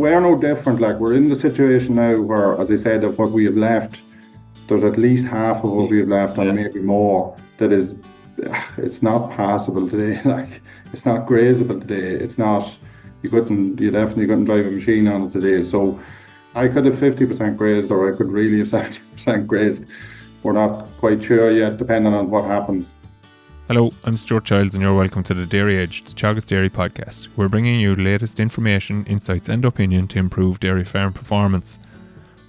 we're no different. Like, we're in the situation now where, as I said, of what we have left, there's at least half of what we have left, and maybe more, that is, it's not passable today. Like, it's not grazable today. It's not, you definitely couldn't drive a machine on it today. So I could have 50% grazed, or I could really have 70% grazed. We're not quite sure yet, depending on what happens. Hello, I'm Stuart Childs and you're welcome to the Dairy Edge, the Teagasc Dairy podcast. We're bringing you the latest information, insights and opinion to improve dairy farm performance.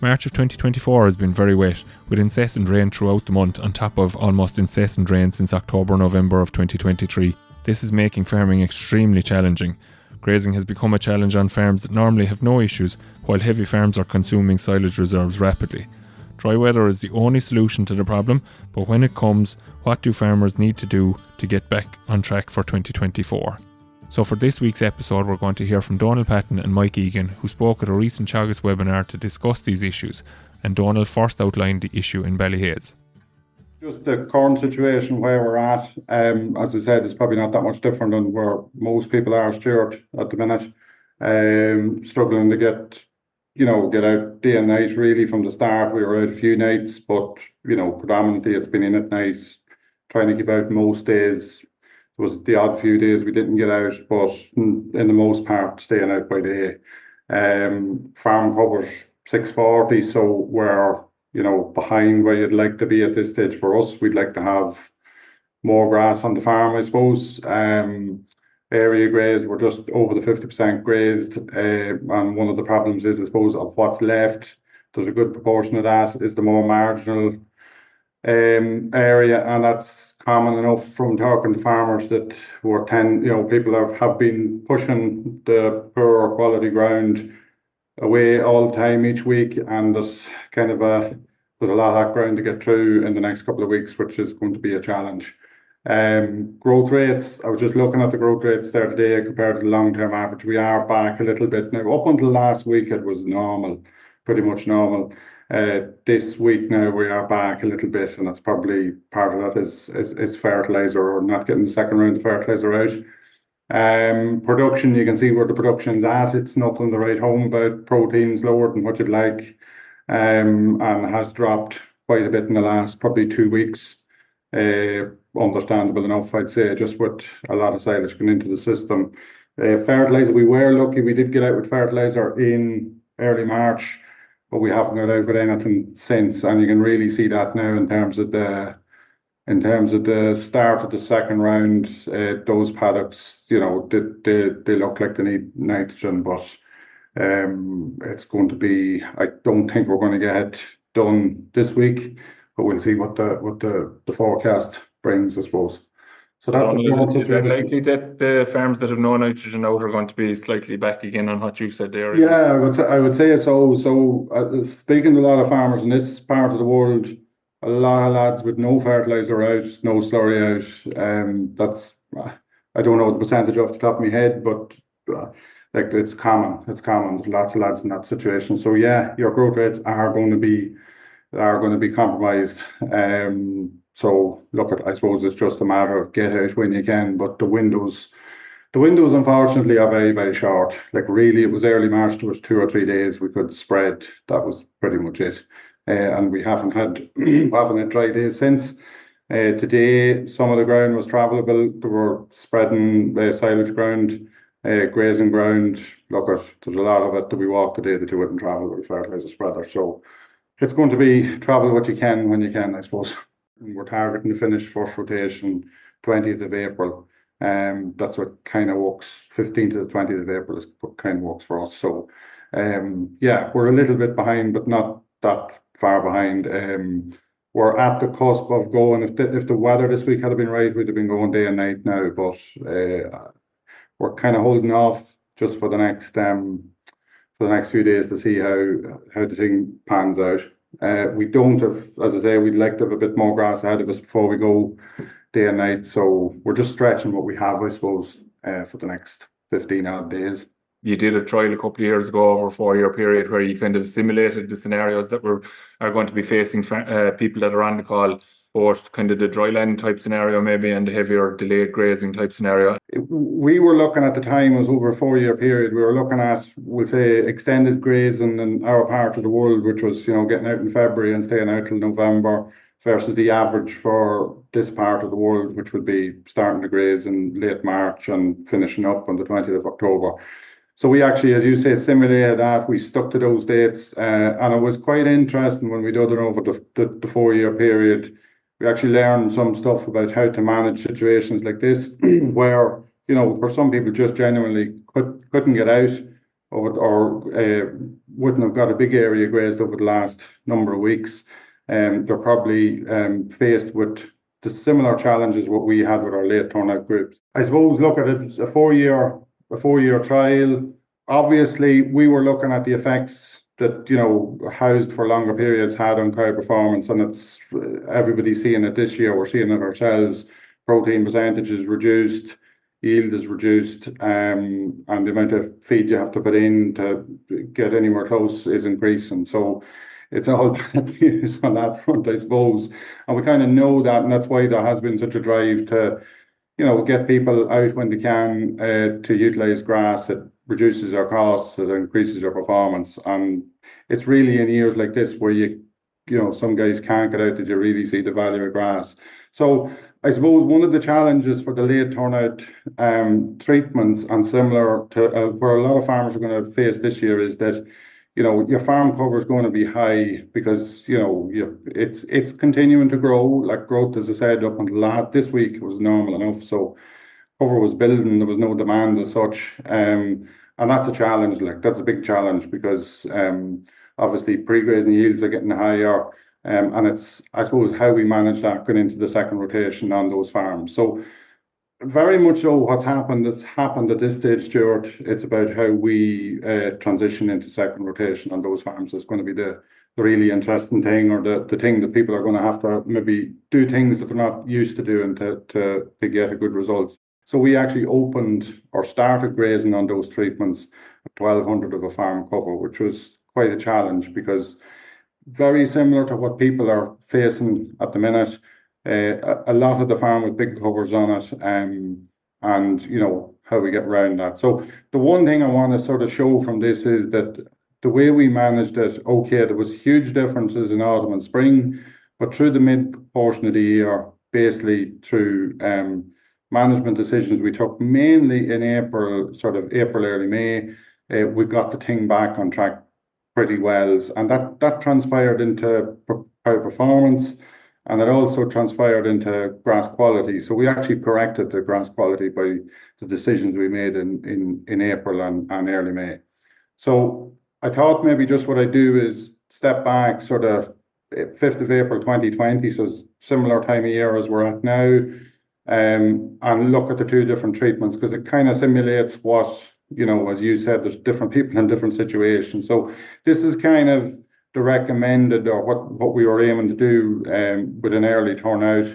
March of 2024 has been very wet, with incessant rain throughout the month on top of almost incessant rain since October-November of 2023. This is making farming extremely challenging. Grazing has become a challenge on farms that normally have no issues, while heavy farms are consuming silage reserves rapidly. Dry weather is the only solution to the problem, but when it comes, what do farmers need to do to get back on track for 2024? So for this week's episode, we're going to hear from Donal Patton and Mike Egan, who spoke at a recent Teagasc webinar to discuss these issues, and Donal first outlined the issue in Ballyhaise. Just the current situation where we're at, as I said, it's probably not that much different than where most people are, Stuart, at the minute. Struggling to get out day and night really from the start. We were out a few nights, but, predominantly it's been in at night, trying to keep out most days. There was the odd few days we didn't get out, but in the most part, staying out by day. Farm covers 640, so we're, behind where you'd like to be at this stage for us. We'd like to have more grass on the farm, I suppose. Area grazed, we're just over the 50% grazed, and one of the problems is, I suppose, of what's left, there's a good proportion of that is the more marginal area, and that's common enough from talking to farmers that people have been pushing the poorer quality ground away all the time each week, and there's kind of there's a lot of that ground to get through in the next couple of weeks, which is going to be a challenge. Growth rates, I was just looking at the growth rates there today compared to the long-term average. We are back a little bit now. Up until last week it was normal, pretty much normal. This week now we are back a little bit, and that's probably part of that is fertiliser, or not getting the second round of fertiliser out. Production, you can see where the production's at. It's nothing to write home about. Protein's lower than what you'd like, and has dropped quite a bit in the last probably 2 weeks. Understandable enough, I'd say, just with a lot of silage going into the system. Fertiliser, we were lucky. We did get out with fertiliser in early March, but we haven't got out with anything since, and you can really see that now in terms of the start of the second round. Those paddocks, they look like they need nitrogen, but it's going to be, I don't think we're going to get it done this week, but we'll see what the forecast brings, I suppose. So that's is it likely that the farms that have no nitrogen out are going to be slightly back again on what you said there? Yeah, I would say so. So speaking to a lot of farmers in this part of the world, a lot of lads with no fertiliser out, no slurry out. That's, I don't know the percentage off the top of my head, but it's common. It's common. There's lots of lads in that situation. So yeah, your growth rates are going to be compromised. So look, I suppose it's just a matter of get out when you can, but the windows unfortunately are very, very short. Like, really, it was early March, there was 2 or 3 days we could spread. That was pretty much it. And we haven't had dry days since. Today, some of the ground was travelable. They were spreading silage ground, grazing ground. Look, there's a lot of it that we walk today that you wouldn't travel with a fertiliser spreader. So it's going to be travel what you can when you can, I suppose. We're targeting to finish first rotation 20th of April. That's what kind of works. 15th to the 20th of April is what kind of works for us. So we're a little bit behind, but not that far behind. We're at the cusp of going. If the weather this week had been right, we'd have been going day and night now. But we're kind of holding off just for the next few days to see how the thing pans out. We don't have, as I say, we'd like to have a bit more grass ahead of us before we go day and night. So we're just stretching what we have, I suppose, for the next 15 odd days. You did a trial a couple of years ago over a 4-year period where you kind of simulated the scenarios that are going to be facing people that are on the call. both kind of the dry land type scenario maybe and the heavier delayed grazing type scenario? We were looking at the time, it was over a 4-year period. We were looking at, we'll say, extended grazing in our part of the world, which was, getting out in February and staying out till November, versus the average for this part of the world, which would be starting to graze in late March and finishing up on the 20th of October. So we actually, as you say, simulated that. We stuck to those dates, and it was quite interesting when we did it over the 4-year period. We actually learned some stuff about how to manage situations like this, where, for some people just genuinely couldn't get out of it, or wouldn't have got a big area grazed over the last number of weeks. They're probably faced with the similar challenges what we had with our late turnout groups. I suppose, look at it as a 4-year trial. Obviously, we were looking at the effects that, housed for longer periods had on cow performance, and it's everybody's seeing it this year. We're seeing it ourselves. Protein percentage is reduced, yield is reduced, and the amount of feed you have to put in to get anywhere close is increasing. So it's all bad news on that front, I suppose. And we kind of know that, and that's why there has been such a drive to, get people out when they can to utilise grass. It reduces our costs, it increases our performance. And it's really in years like this where some guys can't get out that you really see the value of grass. So I suppose one of the challenges for the late turnout treatments, and similar to where a lot of farmers are going to face this year, is that your farm cover is going to be high because it's continuing to grow. Like growth, as I said, up until this week was normal enough, so cover was building. There was no demand as such, and that's a challenge. Like that's a big challenge because obviously pre-grazing yields are getting higher, and it's, I suppose, how we manage that going into the second rotation on those farms. So very much so what's happened at this stage, Stuart. It's about how we transition into second rotation on those farms. It's going to be the really interesting thing, or the thing that people are going to have to maybe do things that they're not used to doing to get a good result. So we actually opened or started grazing on those treatments at 1,200 of a farm cover, which was quite a challenge because very similar to what people are facing at the minute. A lot of the farm with big covers on it, and how we get around that. So the one thing I want to sort of show from this is that the way we managed it, okay, there was huge differences in autumn and spring, but through the mid portion of the year, basically through management decisions we took mainly in April, early May, we got the thing back on track pretty well, and that transpired into cow performance. And it also transpired into grass quality. So we actually corrected the grass quality by the decisions we made in April and early May. So I thought maybe just what I do is step back sort of 5th of April 2020, so similar time of year as we're at now, and look at the two different treatments because it kind of simulates what, as you said, there's different people in different situations. So this is kind of the recommended, or what we were aiming to do with an early turnout.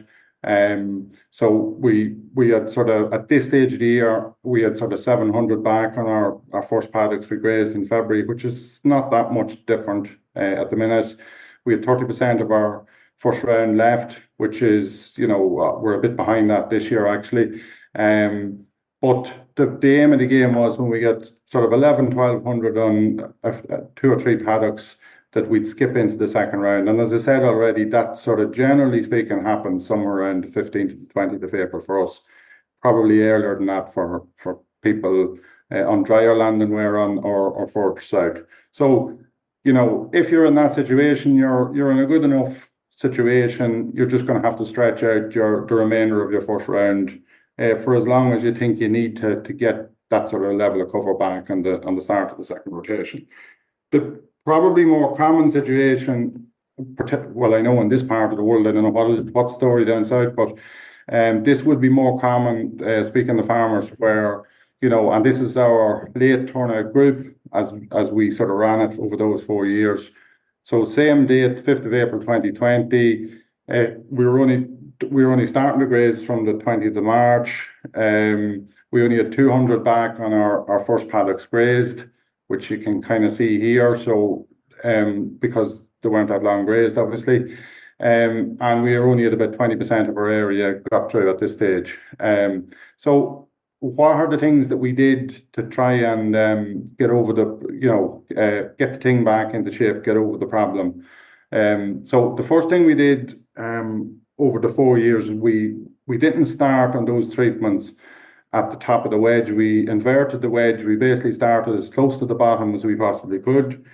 So we had sort of, at this stage of the year, we had sort of 700 back on our first paddocks we grazed in February, which is not that much different at the minute. We had 30% of our first round left, which is, we're a bit behind that this year actually. But the aim of the game was when we get sort of 1,100-1,200 on 2 or 3 paddocks, that we'd skip into the second round. And as I said already, that sort of generally speaking happens somewhere around the 15th to the 20th of April for us, probably earlier than that for people on drier land than we're on, or further south. So, if you're in that situation, you're in a good enough situation, you're just going to have to stretch out the remainder of your first round for as long as you think you need to get that sort of level of cover back on the start of the second rotation. The probably more common situation, well, I know in this part of the world, I don't know what story down south, but this would be more common, speaking to farmers where, and this is our late turnout group as we sort of ran it over those 4 years. So same date, 5th of April 2020, we were only starting to graze from the 20th of March. We only had 200 back on our first paddocks grazed, which you can kind of see here. So because they weren't that long grazed, obviously. And we are only at about 20% of our area got through at this stage. So what are the things that we did to try and get over get the thing back into shape, get over the problem? So the first thing we did over the 4 years, we didn't start on those treatments at the top of the wedge. We inverted the wedge. We basically started as close to the bottom as we possibly could.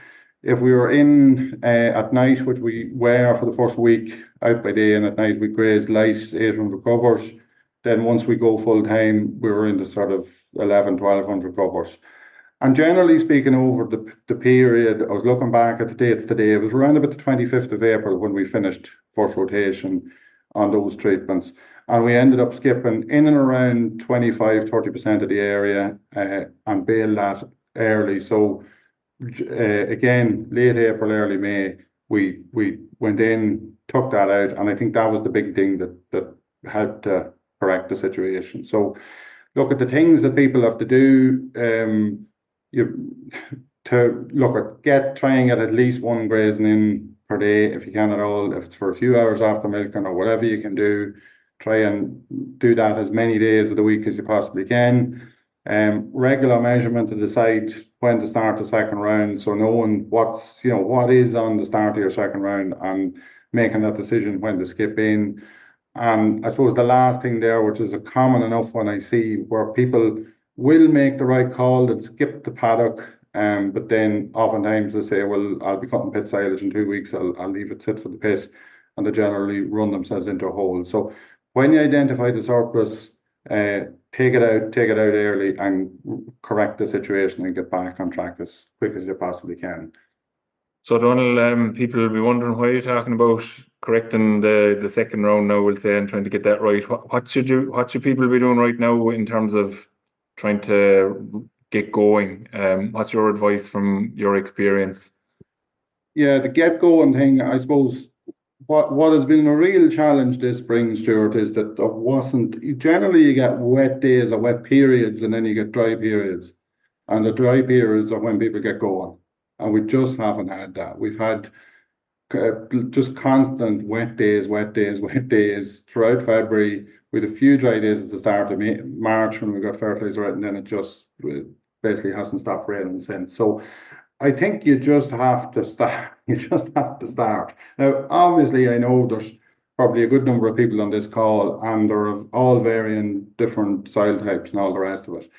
If we were in at night, which we were for the first week, out by day, and at night we grazed light 800 covers. Then once we go full time, we were in the sort of 1,100-1,200 covers. And generally speaking, over the period, I was looking back at the dates today, it was around about the 25th of April when we finished first rotation on those treatments. And we ended up skipping in and around 25-30% of the area and bailed that early. So again, late April, early May, we went in, took that out, and I think that was the big thing that helped to correct the situation. So look at the things that people have to do. Try and get at least one grazing in per day if you can at all. If it's for a few hours after milking or whatever you can do, try and do that as many days of the week as you possibly can. Regular measurement to decide when to start the second round. So knowing what is on the start of your second round and making that decision when to skip in. And I suppose the last thing there, which is a common enough one I see, where people will make the right call, they'll skip the paddock, but then oftentimes they say, well, I'll be cutting pit silage in 2 weeks, I'll leave it sit for the pit, and they generally run themselves into a hole. So when you identify the surplus, take it out early and correct the situation and get back on track as quick as you possibly can. So Donal, people will be wondering why you're talking about correcting the second round now, we'll say, and trying to get that right. What should people be doing right now in terms of trying to get going? What's your advice from your experience? Yeah, the get going thing, I suppose. What has been a real challenge this spring, Stuart, is that there wasn't. Generally, you get wet days or wet periods, and then you get dry periods. And the dry periods are when people get going. And we just haven't had that. We've had just constant wet days throughout February. We had a few dry days at the start of March when we got fertiliser out, and then it just basically hasn't stopped raining since. So I think you just have to start. You just have to start. Now, obviously, I know there's probably a good number of people on this call, and they're of all varying different soil types and all the rest of it.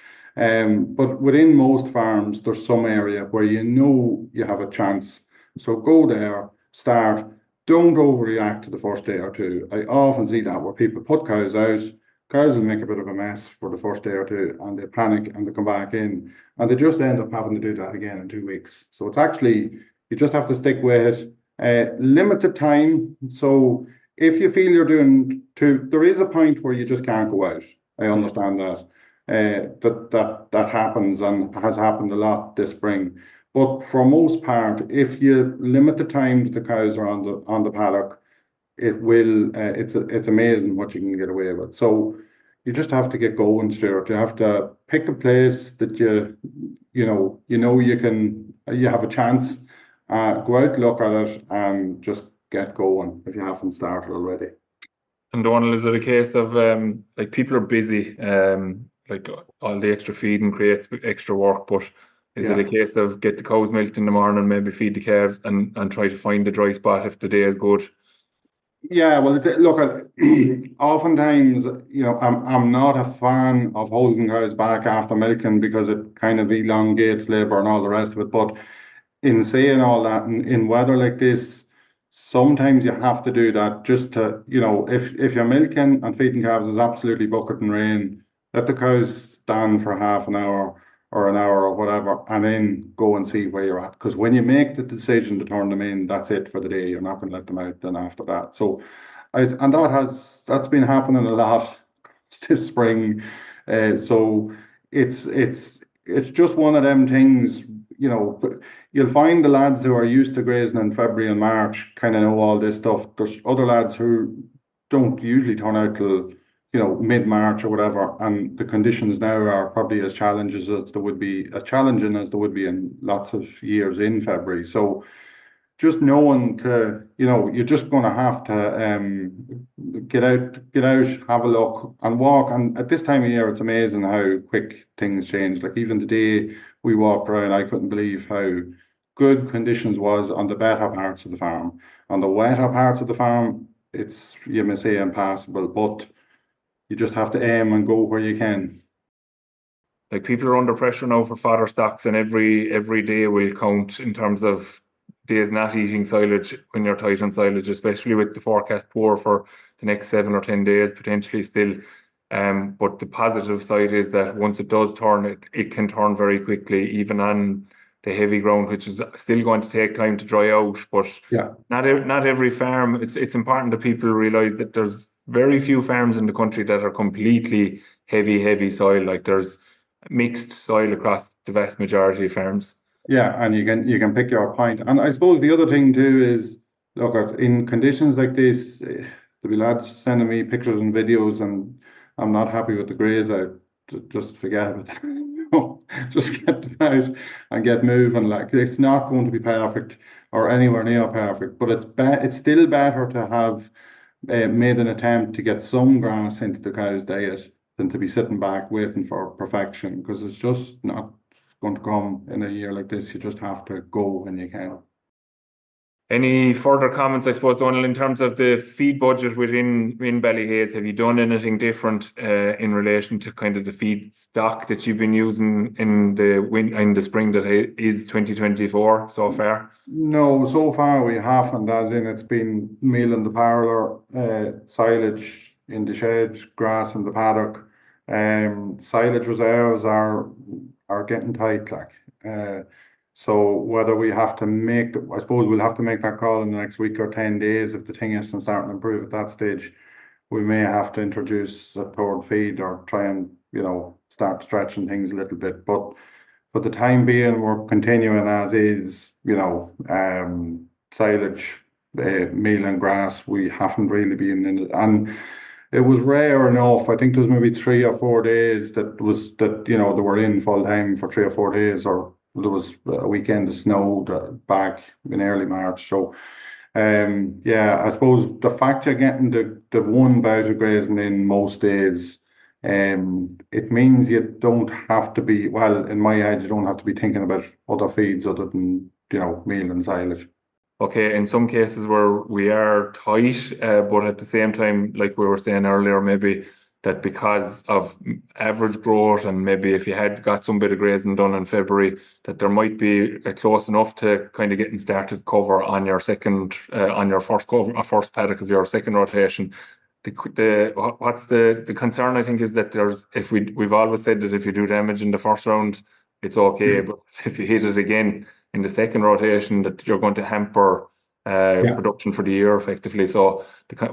But within most farms, there's some area where you have a chance. So go there, start. Don't overreact to the first day or two. I often see that where people put cows out. Cows will make a bit of a mess for the first day or two, and they panic and they come back in, and they just end up having to do that again in 2 weeks. So it's actually, you just have to stick with it. Limited time. So if you feel you're doing there is a point where you just can't go out. I understand that. That happens and has happened a lot this spring. But for most part, if you limit the time that the cows are on the paddock, it will. It's amazing what you can get away with. So you just have to get going, Stuart. You have to pick a place that you have a chance. Go out, look at it, and just get going if you haven't started already. And Donal, is it a case of like people are busy, like all the extra feeding creates extra work, but is it a case of get the cows milked in the morning, maybe feed the calves and try to find the dry spot if the day is good? Yeah, well, look, oftentimes, I'm not a fan of holding cows back after milking because it kind of elongates labour and all the rest of it. But in saying all that, in weather like this, sometimes you have to do that just to, if you're milking and feeding calves is absolutely bucket and rain, let the cows stand for half an hour or an hour or whatever, and then go and see where you're at. Because when you make the decision to turn them in, that's it for the day. You're not going to let them out then after that. So, that's been happening a lot this spring. So it's just one of them things. You'll find the lads who are used to grazing in February and March kind of know all this stuff. There's other lads who don't usually turn out till mid-March or whatever, and the conditions now are probably as challenging as there would be in lots of years in February. So just knowing to, you're just going to have to get out, have a look and walk. And at this time of year, it's amazing how quick things change. Like even the day we walked around, I couldn't believe how good conditions was on the better parts of the farm. On the wetter parts of the farm, it's, you may say, impassable, but you just have to aim and go where you can. Like people are under pressure now for fodder stocks, and every day will count in terms of days not eating silage when you're tight on silage, especially with the forecast poor for the next 7 or 10 days potentially still. But the positive side is that once it does turn, it can turn very quickly, even on the heavy ground, which is still going to take time to dry out. But Yeah. not every farm. It's important that people realise that there's very few farms in the country that are completely heavy soil. Like there's mixed soil across the vast majority of farms. Yeah, and you can pick your point. And I suppose the other thing too is, look, in conditions like this, there'll be lads sending me pictures and videos, and I'm not happy with the grays out. Just forget about that. Just get them out and get moving. Like it's not going to be perfect or anywhere near perfect, but it's still better to have made an attempt to get some grass into the cow's diet than to be sitting back waiting for perfection, because it's just not going to come in a year like this. You just have to go when you can. Any further comments, I suppose, Donal, in terms of the feed budget within Ballyhaise? Have you done anything different in relation to kind of the feed stock that you've been using in the spring that is 2024 so far? No, so far we haven't, as in it's been meal in the parlour, silage in the shed, grass in the paddock. Silage reserves are getting tight, like. So whether we have to I suppose we'll have to make that call in the next week or 10 days. If the thing isn't starting to improve at that stage, we may have to introduce a third feed or try and, start stretching things a little bit. But for the time being, we're continuing as is, silage, meal and grass. We haven't really been in it. And it was rare enough. I think there was maybe 3 or 4 days they were in full time for 3 or 4 days, or there was a weekend of snow back in early March. So, yeah, I suppose the fact you're getting the one bout of grazing in most days, it means you don't have to be, well, in my head, you don't have to be thinking about other feeds other than, meal and silage. Okay, in some cases where we are tight, but at the same time, like we were saying earlier, maybe that because of average growth, and maybe if you had got some bit of grazing done in February, that there might be close enough to kind of getting started cover on your on your first cover, first paddock of your second rotation. What's the concern, I think, is that we've always said that if you do damage in the first round, it's okay, but if you hit it again in the second rotation, that you're going to hamper Yeah. production for the year effectively. So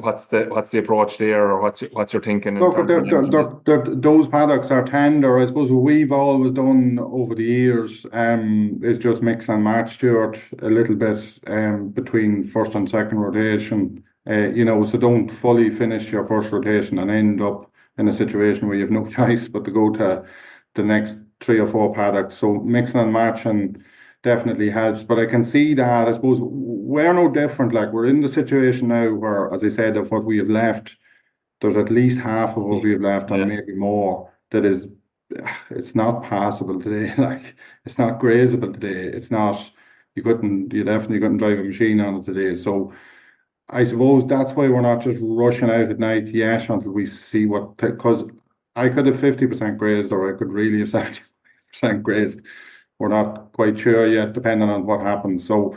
what's the approach there, or what's your thinking in Look, terms of managing those paddocks are tender. I suppose what we've always done over the years is just mix and match, Stuart, a little bit between first and second rotation. So don't fully finish your first rotation and end up in a situation where you have no choice but to go to the next 3 or 4 paddocks. So mixing and matching definitely helps. But I can see that, I suppose we're no different. Like we're in the situation now where, as I said, of what we have left, there's at least half of what we have left and Yeah. maybe more that is, it's not passable today. Like it's not grazable today. It's not, you definitely couldn't drive a machine on it today. So I suppose that's why we're not just rushing out at night yet until we see because I could have 50% grazed, or I could really have 70% grazed. We're not quite sure yet, depending on what happens. So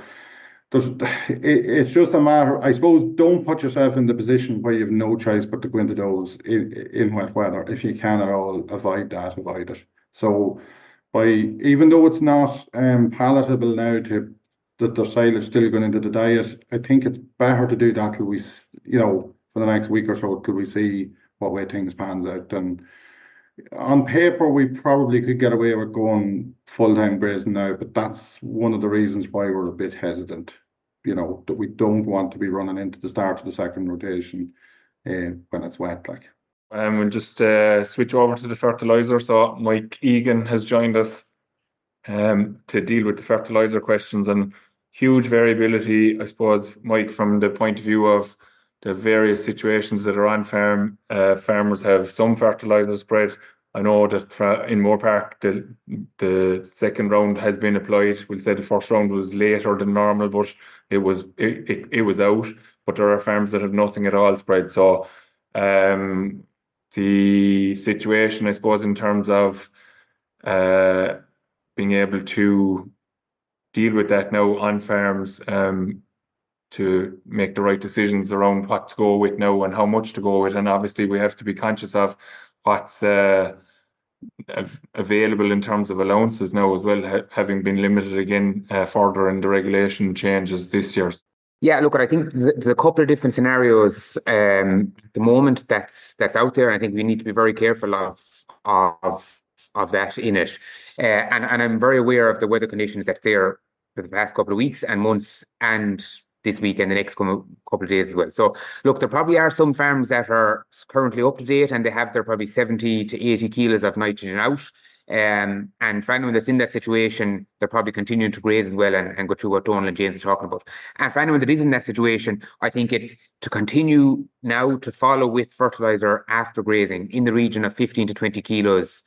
it's just a matter, I suppose, don't put yourself in the position where you have no choice but to go into those in wet weather. If you can at all avoid it. So even though it's not palatable now that there's silage still going into the diet, I think it's better to do that till for the next week or so, till we see what way things pans out. And on paper, we probably could get away with going full-time grazing now, but that's one of the reasons why we're a bit hesitant, that we don't want to be running into the start of the second rotation when it's wet, like. We'll just switch over to the fertiliser. So Mike Egan has joined us to deal with the fertiliser questions, and huge variability, I suppose, Mike, from the point of view of the various situations that are on farm. Farmers have some fertiliser spread. I know that in Moore Park, the second round has been applied. We'll say the first round was later than normal, but it was out. But there are farms that have nothing at all spread. So the situation, I suppose, in terms of being able to deal with that now on farms, to make the right decisions around what to go with now and how much to go with. And obviously we have to be conscious of what's available in terms of allowances now as well, having been limited again further in the regulation changes this year. Yeah, look, I think there's a couple of different scenarios at the moment that's out there. I think we need to be very careful of that in it. And I'm very aware of the weather conditions that's there for the past couple of weeks and months, and this week and the next couple of days as well. So look, there probably are some farms that are currently up to date and they have their probably 70 to 80 kilos of nitrogen out. And for anyone that's in that situation, they're probably continuing to graze as well and go through what Donal and James are talking about. And for anyone that is in that situation, I think it's to continue now to follow with fertiliser after grazing in the region of 15 to 20 kilos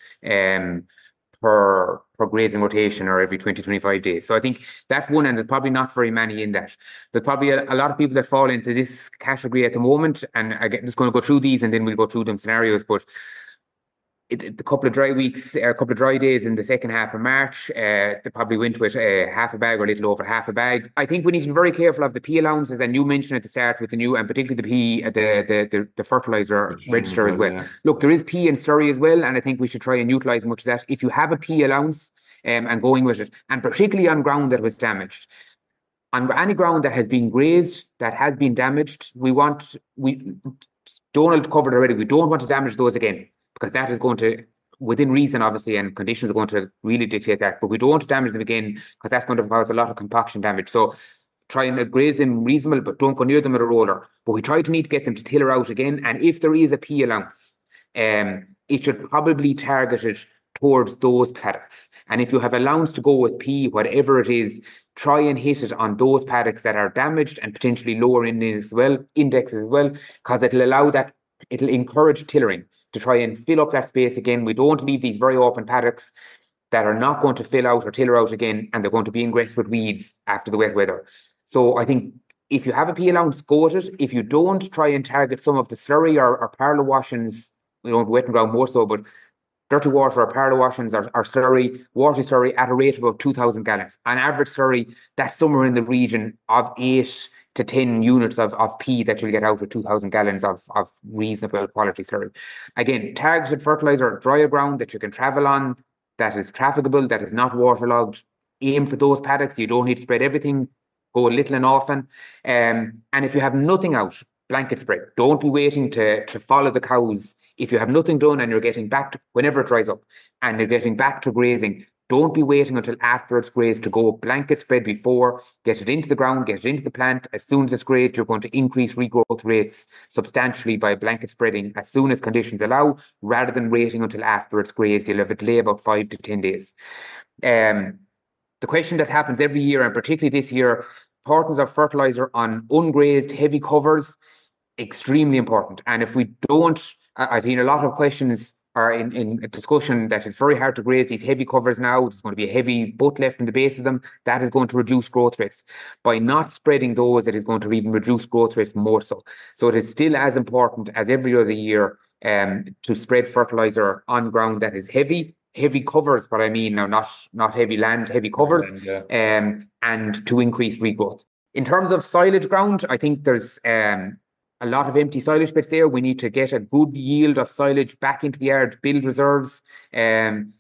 per grazing rotation or every 20, 25 days. So I think that's one, and there's probably not very many in that. There's probably a lot of people that fall into this category at the moment, and I'm just going to go through these and then we'll go through them scenarios. But a couple of dry weeks, a couple of dry days in the second half of March, they probably went with half a bag or a little over half a bag. I think we need to be very careful of the P allowances, and you mentioned at the start with the new, and particularly the fertiliser register as well. Yeah. Look, there is P and slurry as well, and I think we should try and utilise much of that. If you have a P allowance and going with it, and particularly on ground that was damaged, on any ground that has been grazed, that has been damaged, Donald covered already, we don't want to damage those again, because that is going to, within reason, obviously, and conditions are going to really dictate that. But we don't want to damage them again, because that's going to cause a lot of compaction damage. So try and graze them reasonable, but don't go near them with a roller. But we try to need to get them to tiller out again. And if there is a P allowance, it should probably target it towards those paddocks. And if you have allowance to go with P, whatever it is, try and hit it on those paddocks that are damaged and potentially lower indexes as well, because it'll encourage tillering to try and fill up that space again. We don't leave these very open paddocks that are not going to fill out or tiller out again, and they're going to be ingressed with weeds after the wet weather. So I think if you have a P allowance, go at it. If you don't, try and target some of the slurry or parlour washings, wet and ground more so, but dirty water or parlour washings or slurry, watery slurry at a rate of about 2,000 gallons. On average slurry, that's somewhere in the region of 8 to 10 units of P that you'll get out with 2,000 gallons of reasonable quality slurry. Again, targeted fertiliser, drier ground that you can travel on, that is trafficable, that is not waterlogged. Aim for those paddocks. You don't need to spread everything. Go a little and often. And if you have nothing out, blanket spread. Don't be waiting to follow the cows. If you have nothing done and you're getting back to, whenever it dries up, and you're getting back to grazing, don't be waiting until after it's grazed to go blanket spread before. Get it into the ground, get it into the plant. As soon as it's grazed, you're going to increase regrowth rates substantially by blanket spreading as soon as conditions allow, rather than waiting until after it's grazed. You'll have a delay about 5 to 10 days. The question that happens every year, and particularly this year, importance of fertiliser on ungrazed heavy covers, extremely important. And if we don't, I've seen a lot of questions are in a discussion that it's very hard to graze these heavy covers now. There's going to be a heavy butt left in the base of them. That is going to reduce growth rates. By not spreading those, it is going to even reduce growth rates more so. So it is still as important as every other year to spread fertiliser on ground that is heavy covers, what I mean now, not heavy land, heavy covers, and to increase regrowth. In terms of silage ground, I think there's a lot of empty silage beds there. We need to get a good yield of silage back into the yard, build reserves, and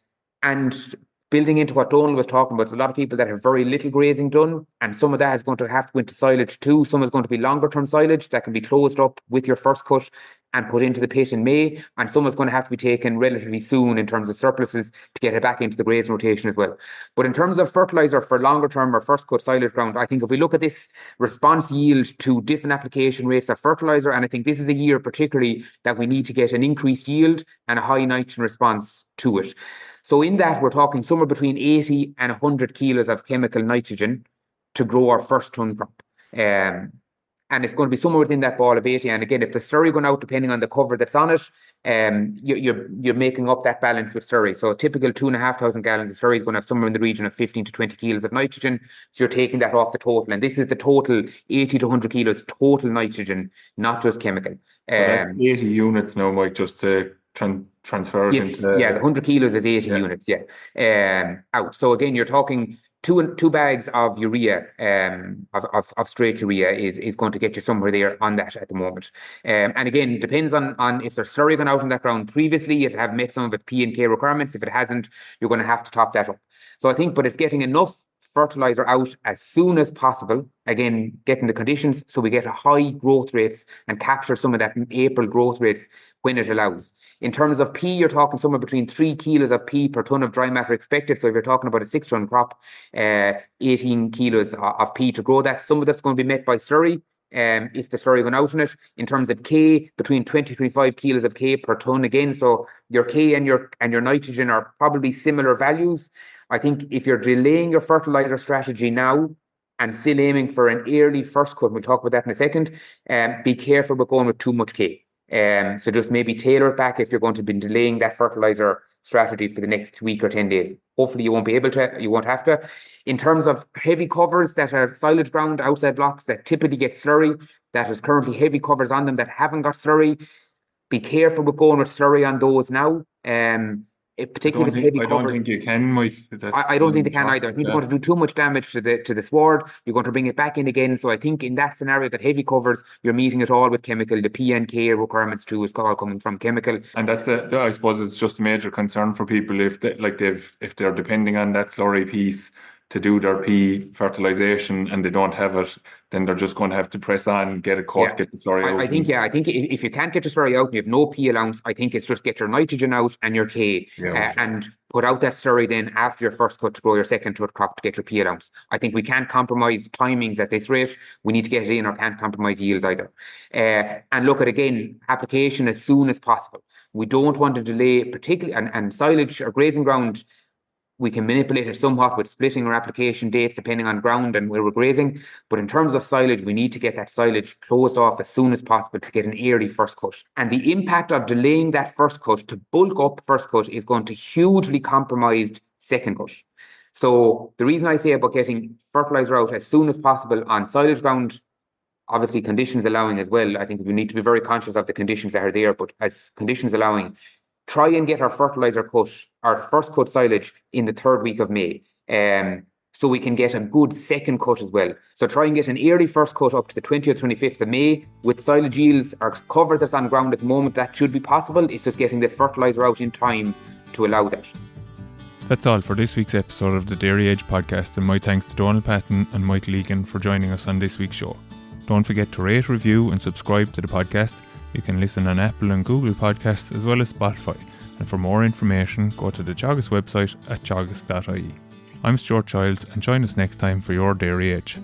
building into what Donal was talking about. There's a lot of people that have very little grazing done, and some of that is going to have to go into silage too. Some is going to be longer term silage that can be closed up with your first cut and put into the pit in May, and some is going to have to be taken relatively soon in terms of surpluses to get it back into the grazing rotation as well. But in terms of fertiliser for longer term or first cut silage ground, I think if we look at this response yield to different application rates of fertiliser, and I think this is a year particularly that we need to get an increased yield and a high nitrogen response to it. So in that, we're talking somewhere between 80 and 100 kilos of chemical nitrogen to grow our first ton crop. And it's going to be somewhere within that ball of 80. And again, if the slurry going out, depending on the cover that's on it, you're making up that balance with slurry. So a typical 2,500 gallons of slurry is going to have somewhere in the region of 15 to 20 kilos of nitrogen. So you're taking that off the total. And this is the total 80 to 100 kilos total nitrogen, not just chemical. So that's 80 units now, Mike, just to transfer it into... Yeah, the 100 kilos is 80 units, out. So again, you're talking two bags of urea, of straight urea is going to get you somewhere there on that at the moment. And again, depends on if there's slurry going out on that ground previously, it have met some of its P and K requirements. If it hasn't, you're going to have to top that up. So I think, but it's getting enough fertilizer out as soon as possible. Again, getting the conditions so we get a high growth rates and capture some of that April growth rates when it allows. In terms of P, you're talking somewhere between 3 kilos of P per ton of dry matter expected. So if you're talking about a 6-ton crop, 18 kilos of P to grow that. Some of that's going to be met by slurry. If the slurry going out in it. In terms of K, between 20 to 25 kilos of K per ton again. So your K and your nitrogen are probably similar values. I think if you're delaying your fertilizer strategy now and still aiming for an early first cut, we'll talk about that in a second, be careful with going with too much K. So just maybe tailor it back if you're going to be delaying that fertilizer strategy for the next week or 10 days. Hopefully you won't have to. In terms of heavy covers that are silage ground, outside blocks that typically get slurry, that is currently heavy covers on them that haven't got slurry, be careful with going with slurry on those now. Particularly with heavy covers. I don't think you can, Mike. I don't think they can either. I think they're going to do too much damage to the sward. You're going to bring it back in again. So I think in that scenario, that heavy covers, you're meeting it all with chemical. The P and K requirements too is all coming from chemical. And I suppose it's just a major concern for people if they're depending on that slurry piece to do their P fertilization and they don't have it, then they're just going to have to press on, get a cut, get the slurry out. I think if you can't get your slurry out and you have no P allowance, I think it's just get your nitrogen out and your K and put out that slurry then after your first cut to grow your second cut crop to get your P allowance. I think we can't compromise timings at this rate. We need to get it in or can't compromise yields either. And look at, again, application as soon as possible. We don't want to delay, particularly, and silage or grazing ground, we can manipulate it somewhat with splitting our application dates depending on ground and where we're grazing. But in terms of silage, we need to get that silage closed off as soon as possible to get an early first cut. And the impact of delaying that first cut to bulk up first cut is going to hugely compromise second cut. So the reason I say about getting fertilizer out as soon as possible on silage ground, obviously conditions allowing as well, I think we need to be very conscious of the conditions that are there, but as conditions allowing, try and get our fertilizer cut, our first cut silage in the 3rd week of May, so we can get a good second cut as well. So try and get an early first cut up to the 20th or 25th of May with silage yields or cover that's on ground at the moment. That should be possible. It's just getting the fertilizer out in time to allow that. That's all for this week's episode of the Dairy Edge podcast, and my thanks to Donal Patton and Michael Egan for joining us on this week's show. Don't forget to rate, review and subscribe to the podcast. You can listen on Apple and Google Podcasts as well as Spotify. And for more information, go to the Teagasc website at teagasc.ie. I'm Stuart Childs, and join us next time for your Dairy Edge.